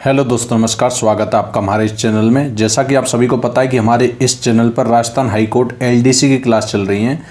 Hello दोस्तों, नमस्कार। स्वागत है आपका हमारे इस चैनल में। जैसा कि आप सभी को पता है कि हमारे इस चैनल पर राजस्थान हाई कोर्ट एलडीसी की क्लास चल रही हैं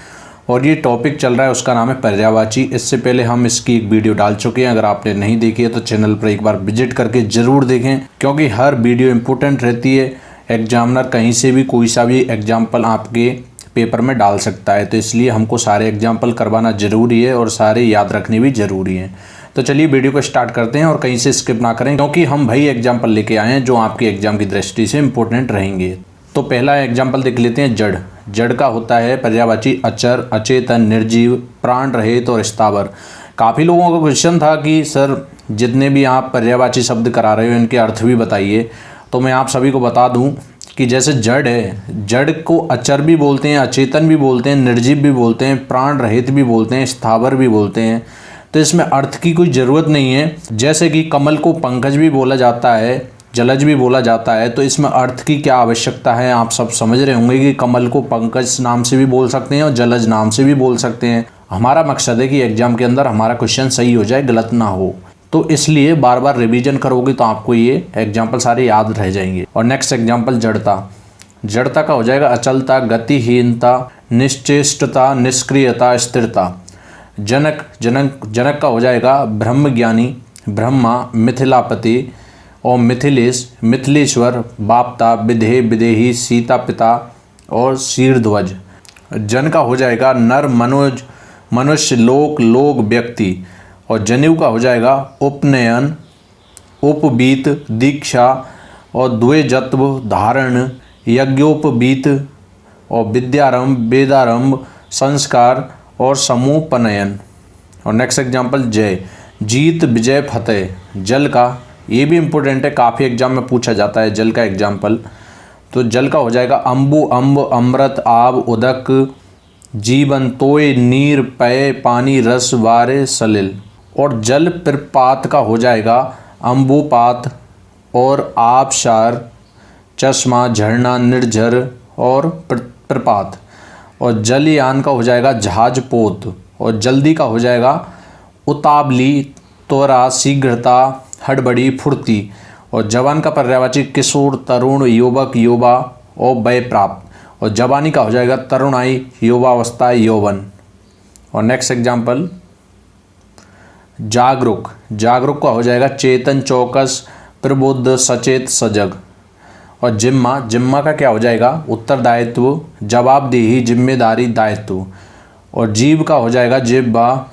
और ये टॉपिक चल रहा है, उसका नाम है पर्यायवाची। इससे पहले हम इसकी एक वीडियो डाल चुके हैं। अगर आपने नहीं देखी है तो चैनल पर एक बार विजिट करके ज़रूर देखें, क्योंकि हर वीडियो इंपॉर्टेंट रहती है। एग्जामिनर कहीं से भी कोई सा भी एग्जाम्पल आपके पेपर में डाल सकता है, तो इसलिए हमको सारे एग्जाम्पल करवाना ज़रूरी है और सारे याद रखने भी ज़रूरी हैं। तो चलिए वीडियो को स्टार्ट करते हैं और कहीं से स्किप ना करें, क्योंकि हम भाई एग्जाम्पल लेके आए हैं जो आपके एग्जाम की दृष्टि से इंपॉर्टेंट रहेंगे। तो पहला एग्जाम्पल देख लेते हैं। जड़। जड़ का होता है पर्यायवाची अचर, अचेतन, निर्जीव, प्राण रहित और स्थावर। काफ़ी लोगों का क्वेश्चन था कि सर जितने भी आप पर्यायवाची शब्द करा रहे हो इनके अर्थ भी बताइए। तो मैं आप सभी को बता दूं कि जैसे जड़ है, जड़ को अचर भी बोलते हैं, अचेतन भी बोलते हैं, निर्जीव भी बोलते हैं, प्राण रहित भी बोलते हैं, स्थावर भी बोलते हैं। तो इसमें अर्थ की कोई ज़रूरत नहीं है। जैसे कि कमल को पंकज भी बोला जाता है, जलज भी बोला जाता है, तो इसमें अर्थ की क्या आवश्यकता है। आप सब समझ रहे होंगे कि कमल को पंकज नाम से भी बोल सकते हैं और जलज नाम से भी बोल सकते हैं। हमारा मकसद है कि एग्जाम के अंदर हमारा क्वेश्चन सही हो जाए, गलत ना हो। तो इसलिए बार बार रिवीजन करोगे तो आपको ये एग्जाम्पल सारे याद रह जाएंगे। और नेक्स्ट एग्जाम्पल जड़ता। जड़ता का हो जाएगा अचलता, गतिहीनता, निश्चेष्टता, निष्क्रियता, स्थिरता। जनक। जनक का हो जाएगा ब्रह्मज्ञानी, ब्रह्मा, मिथिलापति और मिथिलेश, मिथिलेश्वर, बाप्ता, विधे, विदेही, सीता, पिता और शीरध्वज। जन का हो जाएगा नर, मनोज, मनुष्य, लोक, लोग, व्यक्ति। और जनेऊ का हो जाएगा उपनयन, उपवीत, दीक्षा और द्विजत्व, धारण, यज्ञोपवीत और विद्यारंभ, वेदारंभ, संस्कार और समूपनयन। और नेक्स्ट एग्जाम्पल जय। जीत, विजय, फतेह। जल का, ये भी इम्पोर्टेंट है, काफ़ी एग्जाम में पूछा जाता है जल का एग्जाम्पल। तो जल का हो जाएगा अम्बु, अम्ब, अमृत, आब, उदक, जीवन, तोय, नीर, पेय, पानी, रस, वारे, सलिल। और जल प्रपात का हो जाएगा अम्बुपात और आबशार, चश्मा, झरना, निर्झर और प्रपात। और जलयान का हो जाएगा जहाज, पोत। और जल्दी का हो जाएगा उतावली, त्वरा, शीघ्रता, हड़बड़ी, फुर्ती। और जवान का पर्यायवाची किशोर, तरुण, युवक, युवा और वय प्राप्त। और जवानी का हो जाएगा तरुणाई, युवावस्था, यौवन। और नेक्स्ट एग्जाम्पल जागरूक। जागरूक का हो जाएगा चेतन, चौकस, प्रबुद्ध, सचेत, सजग। और जिम्मा। जिम्मा का क्या हो जाएगा उत्तरदायित्व, जवाबदेही, जिम्मेदारी, दायित्व। और जीव का हो जाएगा जिब्बा।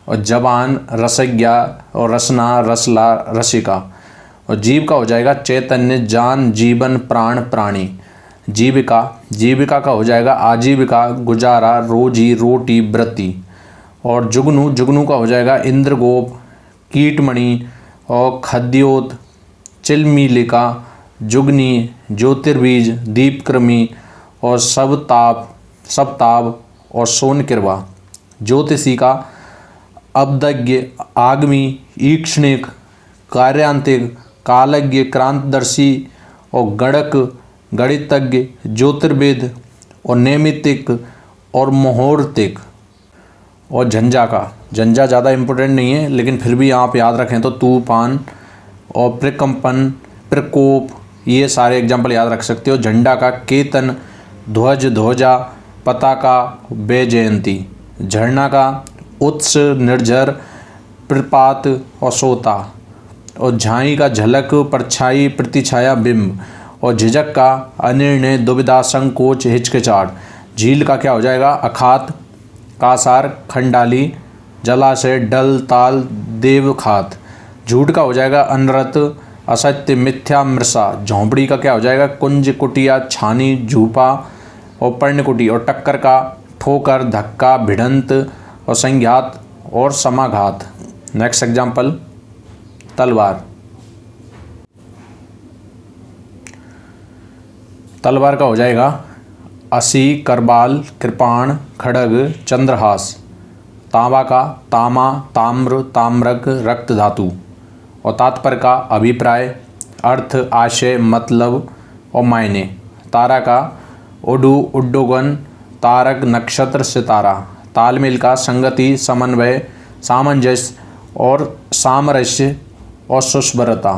और जबान, रसज्ञा और रसना, रसला, रसिका। और जीव का हो जाएगा चैतन्य, जान, जीवन, प्राण, प्राणी। जीविका। जीविका का हो जाएगा आजीविका, गुजारा, रोजी, रोटी, वृत्ति। और जुगनू। जुगनू का हो जाएगा इंद्रगोप, कीटमणि और खद्योत, चिलमिलिका, जुगनी, ज्योतिर्बीज, दीपक्रमी और सप्ताब और सोनकिरवा। ज्योतिषी का अब्दज्ञ, आगमी, ईक्षणिक, कार्यांतिक, कालज्ञ, क्रांतदर्शी और गणक, गणितज्ञ, ज्योतिर्वेद और नैमित्तिक और मुहूर्तिक। और झंझा का। झंझा ज़्यादा इम्पोर्टेंट नहीं है, लेकिन फिर भी आप याद रखें तो तूफान और प्रकंपन, प्रकोप, ये सारे एग्जाम्पल याद रख सकते हो। झंडा का केतन, ध्वज, ध्वजा, पताका, वैजयंती। झरना का उत्स, निर्झर, प्रपात और सोता। और झाई का झलक, परछाई, प्रतिछाया, बिंब। और झिझक का अनिर्णय, दुविधा, संकोच, हिचकिचाहट। झील का क्या हो जाएगा अखात, कासार, खंडाली, जलाशय, डल, ताल, देवखात। झूठ का हो जाएगा अनृत, असत्य, मिथ्या, मृषा। झोंपड़ी का क्या हो जाएगा कुंज, कुटिया, छानी, झूपा और पर्णकुटी। और टक्कर का ठोकर, धक्का, भिड़ंत और संघात और समाघात। नेक्स्ट एग्जाम्पल तलवार। तलवार का हो जाएगा असी, करबाल, कृपाण, खड़ग, चंद्रहास। तांबा का तामा, ताम्र, ताम्रक, रक्त धातु। और तात्पर्य का अभिप्राय, अर्थ, आशय, मतलब और मायने। तारा का उडु, उड्डुगन, तारक, नक्षत्र, सितारा। तालमेल का संगति, समन्वय, सामंजस्य और सामरस्य और सुस्वरता।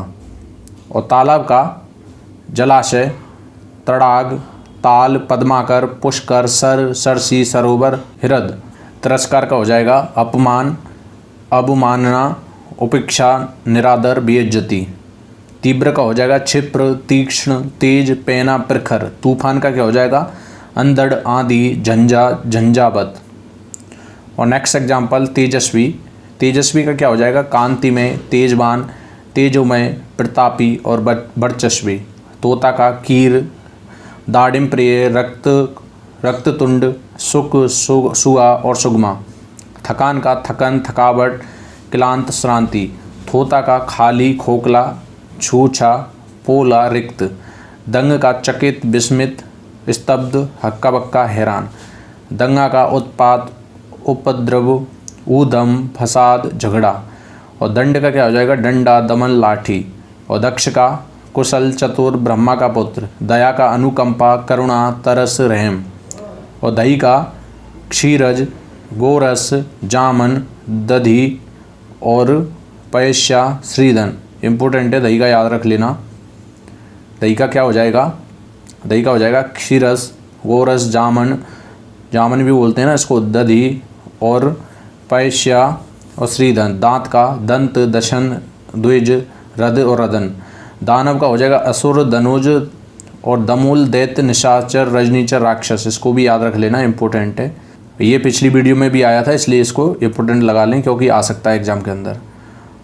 और तालाब का जलाशय, तड़ाग, ताल, पद्माकर, पुष्कर, सर, सरसी, सरोवर, हृद। तिरस्कार का हो जाएगा अपमान, अवमानना, उपेक्षा, निरादर, बेइज्जती। तीव्र का हो जाएगा क्षिप्र, तीक्ष्ण, तेज, पैना, प्रखर। तूफान का क्या हो जाएगा अंधड़, आंधी, झंझा, झंझावत। और नेक्स्ट एग्जाम्पल तेजस्वी। तेजस्वी का क्या हो जाएगा कांतिमय, तेजवान, तेजोमय, प्रतापी और वर्चस्वी। तोता का कीर, दाड़िम प्रिय, रक्ततुंड, सुख, सुआ और सुगमा। थकान का थकन, थकावट, क्लांत, श्रांति। थोता का खाली, खोखला, छूछा, पोला, रिक्त। दंग का चकित, विस्मित, स्तब्ध, हक्का बक्का, हैरान। दंगा का उत्पात, उपद्रव, ऊधम, फसाद, झगड़ा। और दंड का क्या हो जाएगा डंडा, दमन, लाठी। और दक्ष का कुशल, चतुर, ब्रह्मा का पुत्र। दया का अनुकंपा, करुणा, तरस, रहम। और दही का क्षीरज, गोरस, जामन, दधी और पयस्या, श्रीधन। इम्पोर्टेंट है, दही का याद रख लेना। दही का क्या हो जाएगा दही का हो जाएगा क्षीरस, गोरस, जामन, जामन भी बोलते हैं ना इसको, दधी और पयस्या और श्रीधन। दांत का दंत, दशन, द्विज, रद और रदन। दानव का हो जाएगा असुर, धनुज और दमूल, दैत्य, निशाचर, रजनीचर, राक्षस। इसको भी याद रख लेना, इंपॉर्टेंट है। ये पिछली वीडियो में भी आया था इसलिए इसको इंपॉर्टेंट लगा लें क्योंकि आ सकता है एग्जाम के अंदर।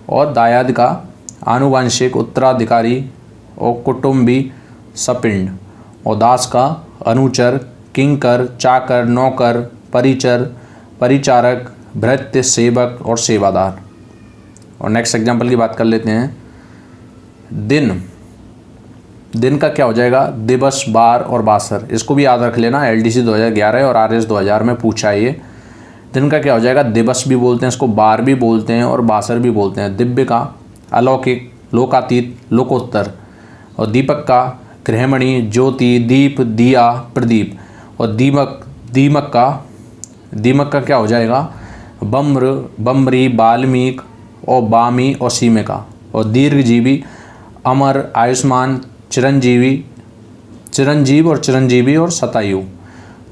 और दायाद का आनुवांशिक, उत्तराधिकारी और कुटुंबी, सपिंड। और दास का अनुचर, किंकर, चाकर, नौकर, परिचर, परिचारक, भृत्य, सेवक और सेवादार। और नेक्स्ट एग्जाम्पल की बात कर लेते हैं। दिन का क्या हो जाएगा दिवस, बार और बासर। इसको भी याद रख लेना, LDC 2011 और RS 2000 में पूछा है ये। दिन का क्या हो जाएगा दिवस भी बोलते हैं इसको, बार भी बोलते हैं और बासर भी बोलते हैं। दिव्य का अलौकिक, लोकातीत, लोकोत्तर। और दीपक का गृहमणि, ज्योति, दीप, दिया, प्रदीप। और दीमक का क्या हो जाएगा बम्र, बम्बरी, बाल्मीक और बामी और सीमिका। और दीर्घजीवी, अमर, आयुष्मान, चिरंजीव और शतायु।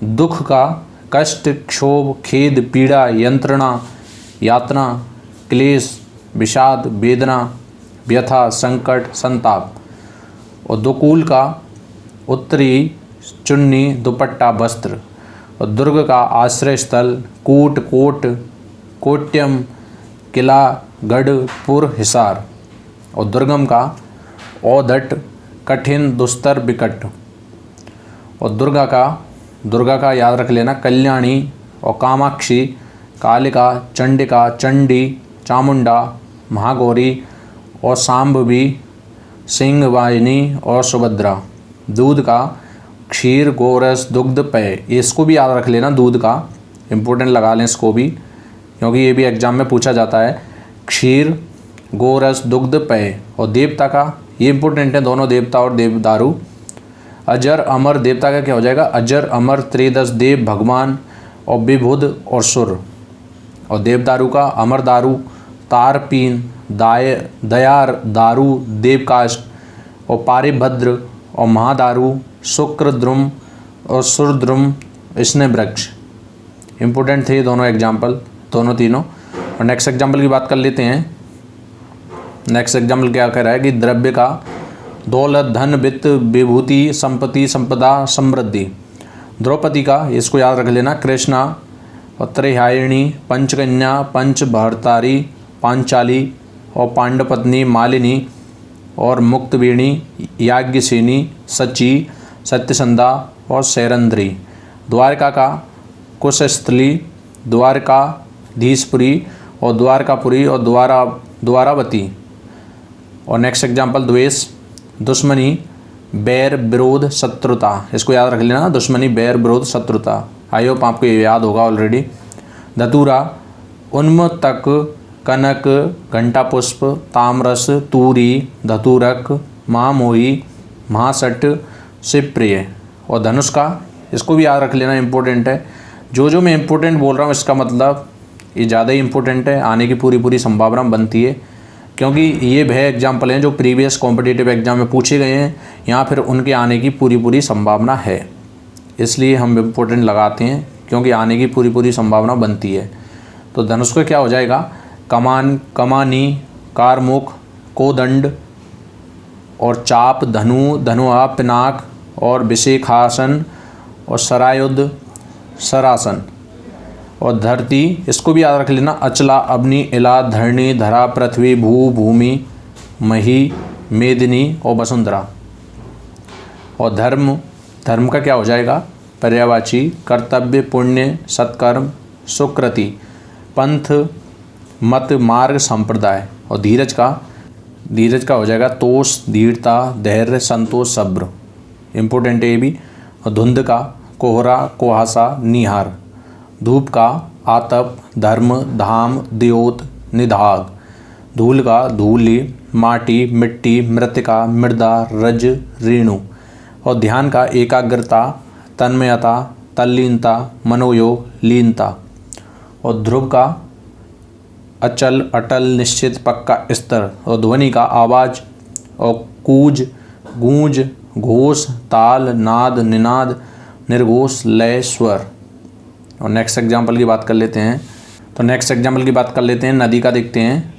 दुख का कष्ट, क्षोभ, खेद, पीड़ा, यंत्रणा, यातना, क्लेश, विषाद, वेदना, व्यथा, संकट, संताप। और दुकूल का उत्तरी, चुन्नी, दुपट्टा, वस्त्र। और दुर्ग का आश्रय स्थल, कूट, कोट, कोट्यम, किला, गढ़, पुर, हिसार। और दुर्गम का औधट, कठिन, दुस्तर, विकट। और दुर्गा का याद रख लेना कल्याणी और कामाक्षी, कालिका, चंडिका, चंडी, चामुंडा, महागौरी और सांभवी, सिंहवाहिनी और सुभद्रा। दूध का क्षीर, गोरस, दुग्ध, पेय। इसको भी याद रख लेना, दूध का इम्पोर्टेंट लगा लें इसको भी क्योंकि ये भी एग्जाम में पूछा जाता है। क्षीर, गोरस, दुग्ध, पेय। और देवता का ये इंपॉर्टेंट है, दोनों देवता और देवदारू। अजर, अमर। देवता का क्या हो जाएगा अजर, अमर, त्रिदश देव, भगवान और विबुध और सुर। और देवदारू का अमर दारू, तारपीन, दयार, दारू, देवकाष्ठ और पारिभद्र और महादारू, शुक्रद्रुम और सुरद्रुम, स्नेह वृक्ष। इम्पोर्टेंट थे दोनों एग्जाम्पल, दोनों तीनों। और नेक्स्ट एग्जाम्पल की बात कर लेते हैं। नेक्स्ट एग्जाम्पल क्या कह रहा है कि द्रव्य का दौलत, धन, वित्त, विभूति, संपत्ति, संपदा, समृद्धि। द्रौपदी का इसको याद रख लेना कृष्णा और त्रयायणी, पंचकन्या, पंचभर्तारी, पांचाली और पांडपत्नी, मालिनी और मुक्तवेणी, याज्ञसेनी, सची, सत्यसंधा और सैरंध्री। द्वारका का कुशस्थली, द्वारकाधीशपुरी और द्वारकापुरी और द्वारावती। और नेक्स्ट एग्जाम्पल द्वेष, दुश्मनी, बैर, विरोध, शत्रुता। इसको याद रख लेना, दुश्मनी, बैर, विरोध, शत्रुता। आई होप आपको ये याद होगा ऑलरेडी। धतूरा, उन्मत्तक, कनक, घंटापुष्प, तामरस, तूरी, धतूरक, महामोही, महासट, शिवप्रिय। और धनुष का इसको भी याद रख लेना, इंपॉर्टेंट है। जो मैं इंपॉर्टेंट बोल रहा हूँ इसका मतलब ये ज़्यादा ही इंपॉर्टेंट है, आने की पूरी संभावना बनती है क्योंकि ये वह एग्जाम्पल हैं जो प्रीवियस कॉम्पिटिटिव एग्जाम में पूछे गए हैं या फिर उनके आने की पूरी संभावना है, इसलिए हम इम्पोर्टेंट लगाते हैं क्योंकि आने की पूरी संभावना बनती है। तो धनुष का क्या हो जाएगा? कमान, कमानी, कारमुख, कोदंड और चाप, धनु, धनुआ, पिनाक और विशेखासन और सरायुध, सरासन। और धरती, इसको भी याद रख लेना, अचला, अग्नि, इला, धरणी, धरा, पृथ्वी, भू, भूमि, मही, मेदिनी और वसुंधरा। और धर्म, धर्म का क्या हो जाएगा? पर्यायवाची, कर्तव्य, पुण्य, सत्कर्म, सुकृति, पंथ, मत, मार्ग, संप्रदाय। और धीरज का हो जाएगा तोष, धीरता, धैर्य, संतोष, सब्र। इम्पोर्टेंट है ये भी। और धुंध का कोहरा, कुहासा, निहार। धूप का आतप, धर्म, धाम, द्योत, निधाग। धूल का धूलि, माटी, मिट्टी, मृतिका, मृदा, रज, रेणु। और ध्यान का एकाग्रता, तन्मयता, तल्लीनता, मनोयोग, लीनता। और ध्रुव का अचल, अटल, निश्चित, पक्का, स्तर। और ध्वनि का आवाज़ और कूज, गूंज, घोष, ताल, नाद, निनाद, निर्घोष, लय, स्वर। और नेक्स्ट एग्जाम्पल की बात कर लेते हैं। तो नेक्स्ट एग्जाम्पल की बात कर लेते हैं। नदी का देखते हैं।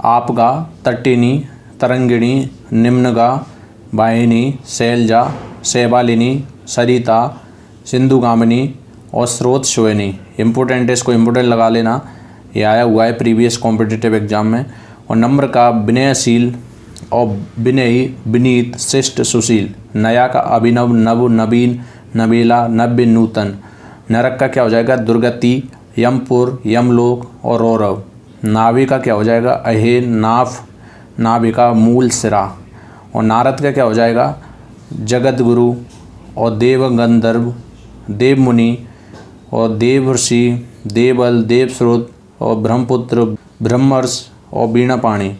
आपगा, तटिनी, तरंगिणी, निम्नगा, वाहिनी, शैलजा, शैवालिनी, सरिता, सिंधुगामिनी और स्रोत श्वेनी। इम्पोर्टेंट है, इसको इम्पोर्टेंट लगा लेना, ये आया हुआ है प्रीवियस कॉम्पिटिटिव एग्जाम में। और नम्र का विनयशील और विनयी, विनीत, शिष्ट, सुशील। नया का अभिनव, नव, नवीन, नवेला, नव्य, नूतन। नरक का क्या हो जाएगा? दुर्गति, यमपुर, यमलोक और रौरव। नाभि का क्या हो जाएगा? अहे, नाफ, नाभिका, मूल, सिरा। और नारद का क्या हो जाएगा? जगत गुरु और देव गंधर्व, देव मुनि और देव ऋषि, देवल, देवश्रुत और ब्रह्मपुत्र, ब्रह्मर्ष और वीणापाणी।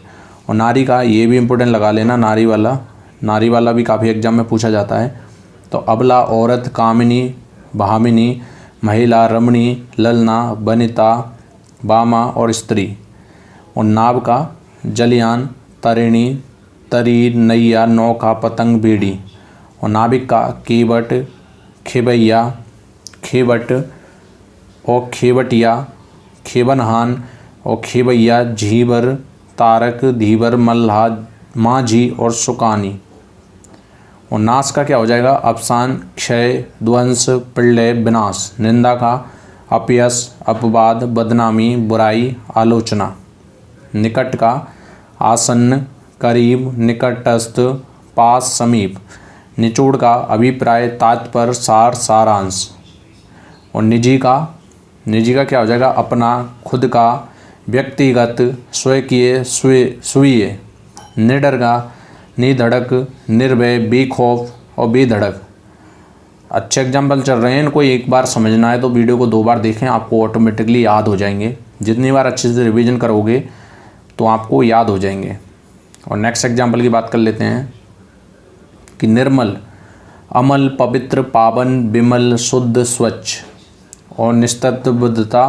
और नारी का, ये भी इम्पोर्टेंट लगा लेना, नारी वाला भी काफ़ी एग्जाम में पूछा जाता है। तो अबला, औरत, कामिनी, भामिनी, महिला, रमणी, ललना, वनिता, वामा और स्त्री। और नाव का जलयान, तरिणी, तरीर, नैया, नौका, पतंग, बेड़ी। और नाविक का केवट, खेबैया, खेवट और खेवटिया, खेबनहान और खेबैया, झीबर, तारक, धीवर, मल्हा, माझी और सुकानी। और नाश का क्या हो जाएगा? अवसान, क्षय, ध्वंस, प्रलय, विनाश। निंदा का अपयश, अपवाद, बदनामी, बुराई, आलोचना। निकट का आसन्न, करीब, निकटस्थ, पास, समीप। निचोड़ का अभिप्राय, तात्पर्य, सार, सारांश। और निजी का क्या हो जाएगा? अपना, खुद का, व्यक्तिगत, स्वकीय, स्वीय। निडर का निधड़क, निर्भय, बेखौफ और बेधड़क। अच्छे एग्जाम्पल चल रहे हैं, इनको एक बार समझना है तो वीडियो को 2 बार देखें, आपको ऑटोमेटिकली याद हो जाएंगे। जितनी बार अच्छे से रिवीजन करोगे तो आपको याद हो जाएंगे। और नेक्स्ट एग्जाम्पल की बात कर लेते हैं कि निर्मल, अमल, पवित्र, पावन, विमल, शुद्ध, स्वच्छ। और निस्तब्धता,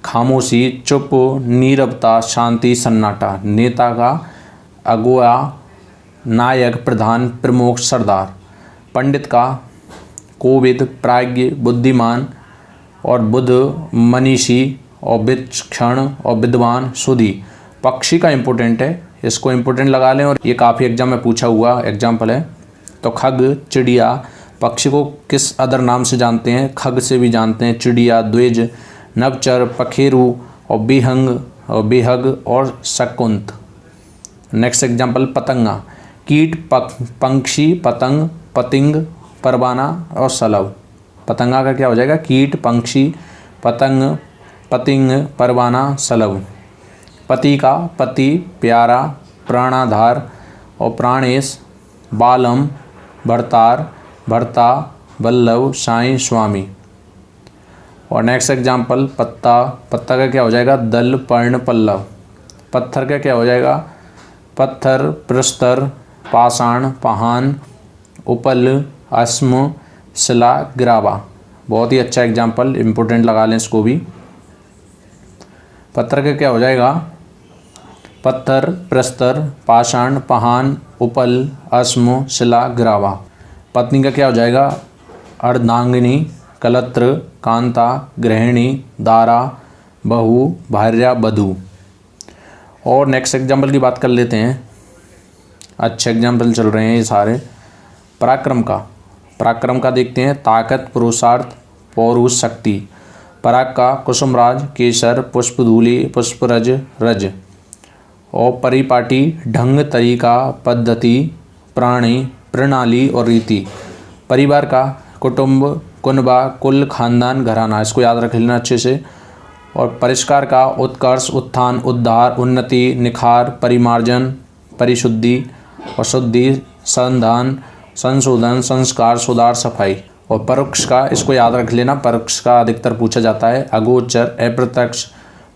खामोशी, चुप, नीरवता, शांति, सन्नाटा। नेता का अगुआ, नायक, प्रधान, प्रमुख, सरदार। पंडित का कोविद, प्राज्ञ, बुद्धिमान और बुद्ध, मनीषी और विचक्षण और विद्वान, सुधी। पक्षी का इम्पोर्टेंट है, इसको इम्पोर्टेंट लगा लें और ये काफ़ी एग्जाम में पूछा हुआ एग्जाम्पल है। तो खग, चिड़िया। पक्षी को किस अदर नाम से जानते हैं? खग से भी जानते हैं, चिड़िया, द्विज, नवचर, पखेरु और बेहग और शकुंत। नेक्स्ट एग्जाम्पल पतंगा, कीट, पंक्षी, पतंग, पतिंग, परवाना और सलव। पतंगा का क्या हो जाएगा? कीट, पंक्षी, पतंग, पतिंग, परवाना, सलव। पति का पति, प्यारा, प्राणाधार और प्राणेश, बालम, भरतार, भर्ता, वल्लभ, साईं, स्वामी। और नेक्स्ट एग्जाम्पल पत्ता का क्या हो जाएगा? दल, पर्ण, पल्लव। पत्थर का क्या हो जाएगा? पत्थर, प्रस्तर, पाषाण, पहान, उपल, अस्म, शिला, गिरावा। बहुत ही अच्छा एग्जाम्पल, इम्पोर्टेंट लगा लें इसको भी। पत्थर का क्या हो जाएगा? पत्थर, प्रस्तर, पाषाण, पहान, उपल, अश्म, शिला, गिरावा। पत्नी का क्या हो जाएगा? अर्धांगिनी, कलत्र, कांता, गृहिणी, दारा, बहू, भार्या, बधू। और नेक्स्ट एग्जाम्पल की बात कर लेते हैं। अच्छे एग्जाम्पल चल रहे हैं ये सारे। पराक्रम का देखते हैं। ताकत, पुरुषार्थ, पौरुष, शक्ति। पराग का कुसुमराज, केसर, पुष्पधूलि, पुष्परज, रज। और परिपाटी, ढंग, तरीका, पद्धति, प्राणी, प्रणाली और रीति। परिवार का कुटुंब, कुनबा, कुल, खानदान, घराना। इसको याद रख लेना अच्छे से। और परिष्कार का उत्कर्ष, उत्थान, उद्धार, उन्नति, निखार, परिमार्जन, परिशुद्धि और शुद्धि, संधान, संशोधन, संस्कार, सुधार, सफाई। और परोक्ष का, इसको याद रख लेना, परोक्ष का अधिकतर पूछा जाता है। अगोचर, अप्रत्यक्ष,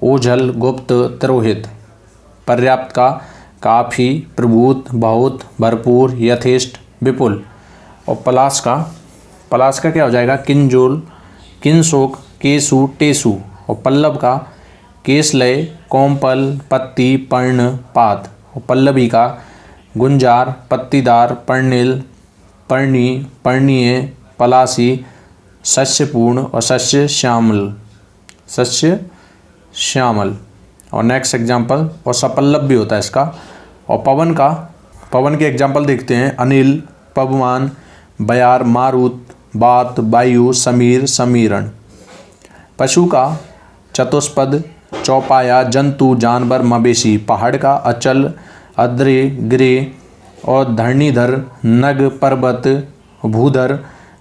ओझल, गुप्त, तिरोहित। पर्याप्त का काफ़ी, प्रभूत, बहुत, भरपूर, यथेष्ट, विपुल। और पलाश का क्या हो जाएगा? किंजोल, किंशोक, केसु, टेसु। और पल्लव का केसलय, कोमपल, पत्ती, पर्ण, पात। और पल्लवी का गुंजार, पत्तीदार, पर्णिल, पर्णी, पर्णीय, पलासी, शस्यपूर्ण और शस्य श्यामल। और नेक्स्ट एग्जाम्पल, और सपल्लव भी होता है इसका। और पवन के एग्जाम्पल देखते हैं। अनिल, पवमान, बयार, मारुत, बात, वायु, समीर, समीरण। पशु का चतुष्पद, चौपाया, जंतु, जानवर, मवेशी। पहाड़ का अचल, अद्रे, गिरे और धरणीधर, नग, पर्वत, भूधर,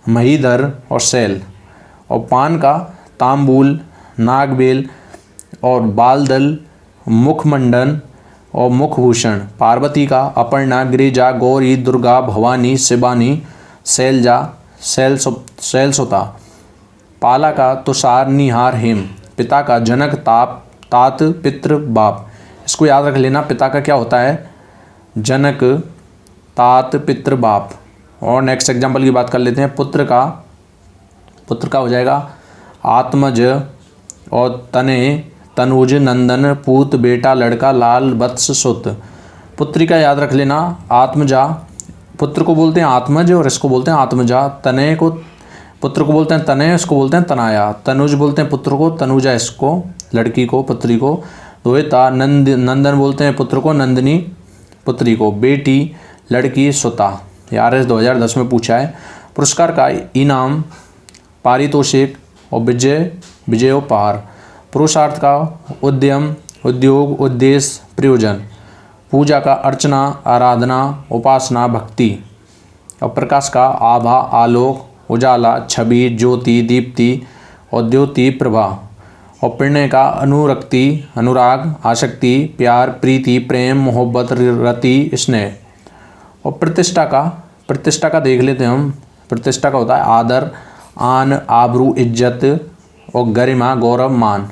महीधर और शैल। और पान का तांबूल, नागबेल और बालदल, मुखमंडन और मुखभूषण। पार्वती का अपर्णा, गिरिजा, गौरी, दुर्गा, भवानी, शिवानी, शैलजा, शैलसुता। पाला का तुषार, निहार, हेम। पिता का जनक, तात, पितृ, बाप। इसको याद रख लेना, पिता का क्या होता है? जनक, तात, पितृ, बाप। और नेक्स्ट एग्जाम्पल की बात कर लेते हैं। पुत्र का हो जाएगा आत्मज और तने, तनुज, नंदन, पूत, बेटा, लड़का, लाल, वत्स, सुत। पुत्री का याद रख लेना, आत्मजा। पुत्र को बोलते हैं आत्मज और इसको बोलते हैं आत्मजा। तनय को पुत्र को बोलते हैं तनय, इसको बोलते हैं तनाया। तनुज बोलते हैं पुत्र को, तनुजा इसको, लड़की को, पुत्री को। द्वैता, नंदन बोलते हैं पुत्र को, नंदिनी पुत्री को। बेटी, लड़की, सुता। यार 2010 में पूछा है। पुरस्कार का इनाम, पारितोषिक और विजयोपहार। पुरुषार्थ का उद्यम, उद्योग, उद्देश्य, प्रयोजन। पूजा का अर्चना, आराधना, उपासना, भक्ति। और प्रकाश का आभा, आलोक, उजाला, छवि, ज्योति, दीप्ति और द्योति, प्रभा। और प्रणय का अनुरक्ति, अनुराग, आसक्ति, प्यार, प्रीति, प्रेम, मोहब्बत, रति, स्नेह। और प्रतिष्ठा का देख लेते हैं हम। प्रतिष्ठा का होता है आदर, आन, आबरू, इज्जत और गरिमा, गौरव, मान।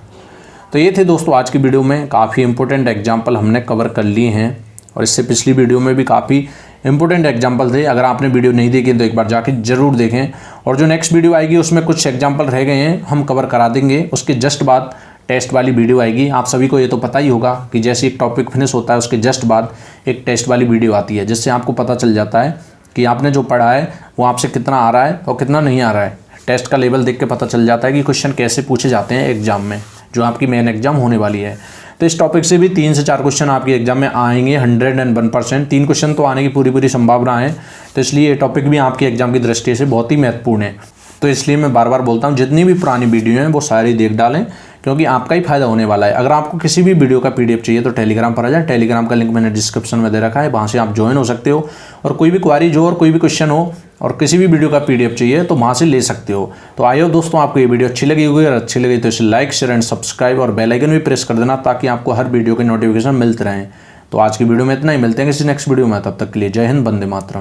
तो ये थे दोस्तों आज की वीडियो में। काफ़ी इंपॉर्टेंट एग्जाम्पल हमने कवर कर लिए हैं और इससे पिछली वीडियो में भी काफ़ी इंपॉर्टेंट एग्जाम्पल थे। अगर आपने वीडियो नहीं देखी तो एक बार जाके जरूर देखें। और जो नेक्स्ट वीडियो आएगी उसमें कुछ एग्जाम्पल रह गए हैं, हम कवर करा देंगे। उसके जस्ट बाद टेस्ट वाली वीडियो आएगी। आप सभी को ये तो पता ही होगा कि जैसे एक टॉपिक फिनिश होता है उसके जस्ट बाद एक टेस्ट वाली वीडियो आती है, जिससे आपको पता चल जाता है कि आपने जो पढ़ा है वो आपसे कितना आ रहा है और कितना नहीं आ रहा है। टेस्ट का लेवल देख के पता चल जाता है कि क्वेश्चन कैसे पूछे जाते हैं एग्जाम में, जो आपकी मेन एग्जाम होने वाली है। तो इस टॉपिक से भी 3 से 4 क्वेश्चन आपके एग्जाम में आएंगे 101%। 3 क्वेश्चन तो आने की पूरी संभावना है। तो इसलिए ये टॉपिक भी आपके एग्जाम की दृष्टि से बहुत ही महत्वपूर्ण है। तो इसलिए मैं बार बार बोलता हूँ जितनी भी पुरानी वीडियो हैं वो सारी देख डालें, क्योंकि आपका ही फायदा होने वाला है। अगर आपको किसी भी वीडियो का पीडीएफ चाहिए तो टेलीग्राम पर आ जाए। टेलीग्राम का लिंक मैंने डिस्क्रिप्शन में दे रखा है, वहाँ से आप ज्वाइन हो सकते हो। और कोई भी क्वारी जो और कोई भी क्वेश्चन हो और किसी भी वीडियो का पीडीएफ चाहिए तो वहाँ से ले सकते हो। तो आइए दोस्तों, आपको ये वीडियो अच्छी लगी होगी, और अच्छी लगी तो इसे लाइक, शेयर एंड सब्सक्राइब और बेल आइकन भी प्रेस कर देना, ताकि आपको हर वीडियो के नोटिफिकेशन मिलते रहें। तो आज की वीडियो में इतना ही, मिलते हैं किसी नेक्स्ट वीडियो में। तब तक के लिए जय हिंद, वंदे मातरम।